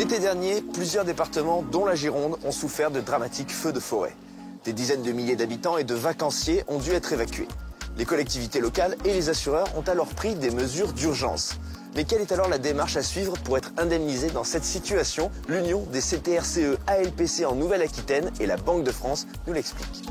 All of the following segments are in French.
L'été dernier, plusieurs départements, dont la Gironde, ont souffert de dramatiques feux de forêt. Des dizaines de milliers d'habitants et de vacanciers ont dû être évacués. Les collectivités locales et les assureurs ont alors pris des mesures d'urgence. Mais quelle est alors la démarche à suivre pour être indemnisé dans cette situation? L'Union des CTRCE ALPC en Nouvelle-Aquitaine et la Banque de France nous l'expliquent.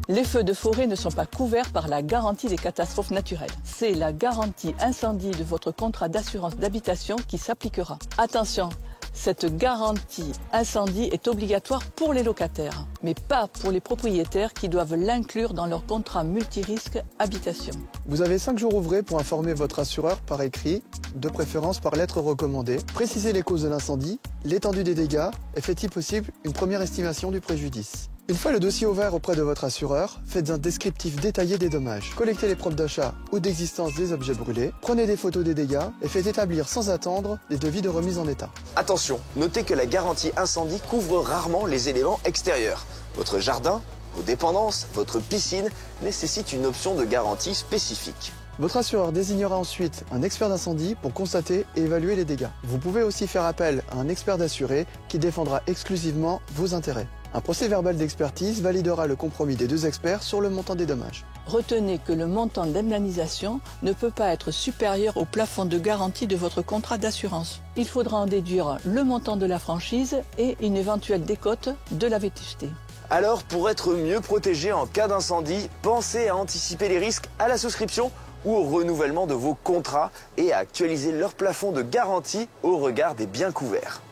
Les feux de forêt ne sont pas couverts par la garantie des catastrophes naturelles. C'est la garantie incendie de votre contrat d'assurance d'habitation qui s'appliquera. Attention, cette garantie incendie est obligatoire pour les locataires, mais pas pour les propriétaires qui doivent l'inclure dans leur contrat multirisque habitation. Vous avez 5 jours ouvrés pour informer votre assureur par écrit, de préférence par lettre recommandée. Précisez les causes de l'incendie, l'étendue des dégâts et faites si possible une première estimation du préjudice. Une fois le dossier ouvert auprès de votre assureur, faites un descriptif détaillé des dommages. Collectez les preuves d'achat ou d'existence des objets brûlés, prenez des photos des dégâts et faites établir sans attendre des devis de remise en état. Attention, notez que la garantie incendie couvre rarement les éléments extérieurs. Votre jardin, vos dépendances, votre piscine nécessitent une option de garantie spécifique. Votre assureur désignera ensuite un expert d'incendie pour constater et évaluer les dégâts. Vous pouvez aussi faire appel à un expert d'assuré qui défendra exclusivement vos intérêts. Un procès-verbal d'expertise validera le compromis des 2 experts sur le montant des dommages. Retenez que le montant d'indemnisation ne peut pas être supérieur au plafond de garantie de votre contrat d'assurance. Il faudra en déduire le montant de la franchise et une éventuelle décote de la vétusté. Alors, pour être mieux protégé en cas d'incendie, pensez à anticiper les risques à la souscription ou au renouvellement de vos contrats et à actualiser leur plafond de garantie au regard des biens couverts.